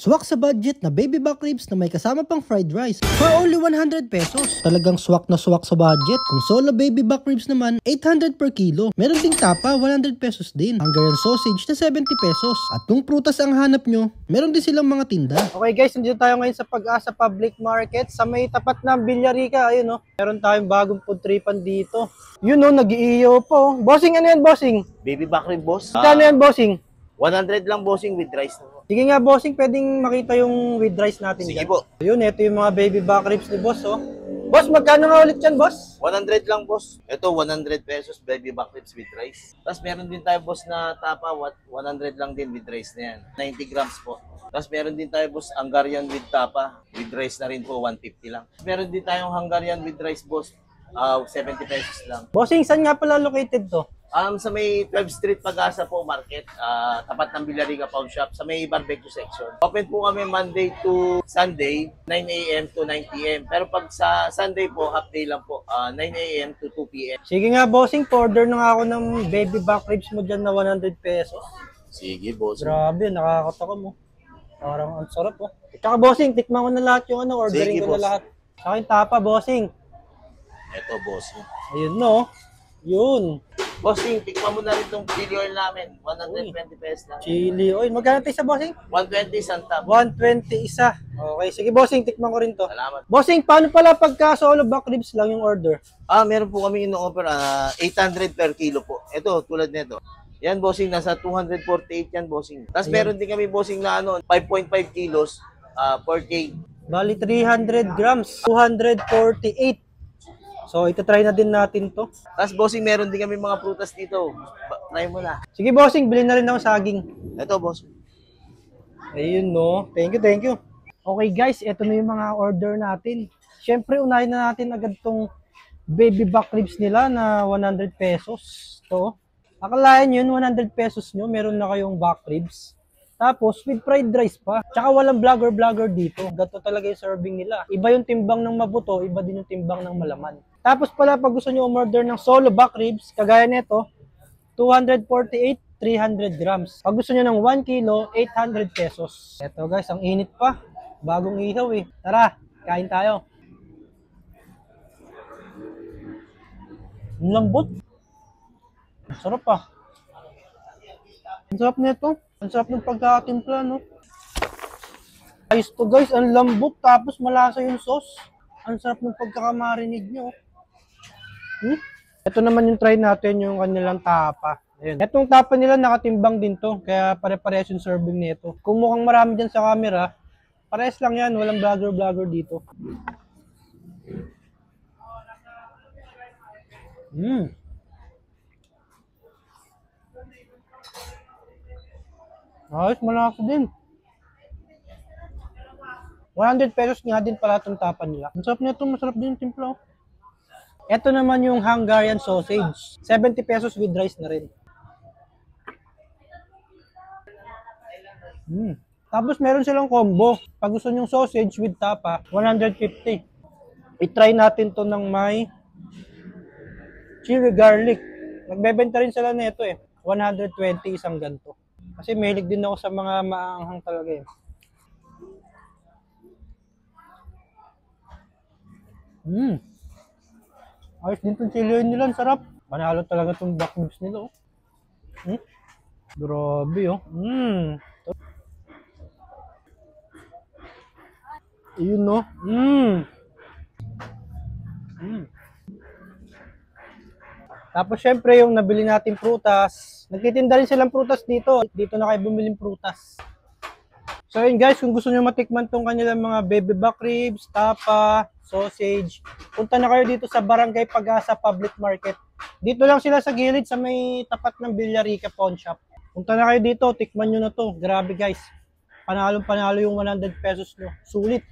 Swak sa budget na baby back ribs na may kasama pang fried rice for only 100 pesos. Talagang swak na swak sa budget. Kung solo baby back ribs naman, 800 per kilo. Meron ding tapa, 100 pesos din. Hungarian sausage na 70 pesos. At kung prutas ang hanap nyo, meron din silang mga tinda. Okay guys, nandito tayo ngayon sa Pag-asa Public Market sa may tapat ng Villarica. Ayun no, meron tayong bagong food tripan dito. Yun no, nag-iiyaw po. Bossing, ano yan bossing? Baby back rib, boss. Kano yan bossing? 100 lang, bossing, with rice. Sige nga bossing, pwedeng makita yung with rice natin. Sige dyan. po. Ayun, ito yung mga baby back ribs ni boss oh. Boss, magkano nga ulit yan boss? 100 lang, boss. Ito, 100 pesos, baby back ribs with rice. Tapos meron din tayo, boss, na tapa, 100 lang din with rice na yan. 90 grams po. Tapos meron din tayo, boss, Hungarian with tapa. With rice na rin po, 150 lang. Meron din tayong Hungarian with rice, boss. 70 pesos lang. Bossing, saan nga pala located to? Sa may 12th Street Pag-asa po Market, tapat ng Villarica Pawn Shop, sa may barbecue section. Open po kami Monday to Sunday, 9 a.m. to 9 p.m. Pero pag sa Sunday po, half day lang po, 9 a.m. to 2 p.m. Sige nga bossing, order na nga ako ng baby back ribs mo dyan na 100 pesos. Sige, boss. Grabe, nakakatawa mo. Parang ang sarap oh. Tsaka bossing, tikman ko na lahat yung ano, ordering Sige, ko na boss. lahat. Sa akin tapa, bossing. Ito, boss. Ayun no. Yun. Bossing, tikman mo na rin itong chili oil namin. 120 pesos lang. Chili oil. Magkano tayo sa bossing? 120 santap. 120 isa. Okay, sige bossing, tikman ko rin to. Salamat. Bossing, paano pala pagka solo back ribs lang yung order? Meron po kami ino-offer 800 per kilo po. Ito, tulad nito. Yan, bossing, nasa 248 yan, bossing. Tapos meron din kami, bossing, na 5.5 kilos, 4K. Bali 300 grams, 248. So, ito-try na din natin to. Tapos, bossing, meron din kami mga prutas dito. Try mo na. Sige bossing, bilhin na rin ako saging. Ito, boss. Ayun no. Thank you, thank you. Okay guys, ito na yung mga order natin. Siyempre, unahin na natin agad tong baby back ribs nila na 100 pesos. To. Akalain yun, 100 pesos nyo, meron na kayong back ribs. Tapos, with fried rice pa. Tsaka walang vlogger dito. Gato talaga yung serving nila. Iba yung timbang ng mabuto, iba din yung timbang ng malaman. Tapos pala, pag gusto nyo umorder ng solo back ribs, kagaya nito, 248, 300 grams. Pag gusto nyo ng 1 kilo, 800 pesos. Eto guys, ang init pa. Bagong ihaw eh. Tara, kain tayo. Ang lambot. Ang sarap pa. Ang sarap nito. Ang sarap ng pagkakatimpla, no? Ayos to guys, ang lambot tapos malasa yung sauce. Ang sarap ng pagkakamarinig nyo. Ito naman yung try natin, yung kanilang tapa. Ayan. Itong tapa nila nakatimbang din to, kaya pare-parehas yung serving nito. Kung mukhang marami dyan sa camera, parehas lang yan, walang vlogger dito. Ayos, malaki din. 100 pesos nga din pala itong tapa nila. Ang sarap nito, masarap din yung timpla. Ito naman yung Hungarian sausage. 70 pesos with rice na rin. Tapos meron silang combo. Pag gusto nyong sausage with tapa, 150. I-try natin to ng may chili garlic. Nagbebenta rin sila nito eh. 120 isang ganito. Kasi mahilig din ako sa mga maanghang talaga eh. Ayos din itong chili oil nila, ang sarap. Manalo talaga itong back ribs nila oh. Grabe oh. Ayun no. Tapos syempre yung nabili natin prutas, nagtitinda rin silang prutas dito. Dito na kayo bumiling prutas. So yun guys, kung gusto nyo matikman tong kanilang mga baby back ribs, tapa, sausage, punta na kayo dito sa Barangay Pag-asa Public Market. Dito lang sila sa gilid sa may tapat ng Villarica Pawn Shop. Punta na kayo dito, tikman nyo na to. Grabe guys, panalo yung 100 pesos nyo. Sulit.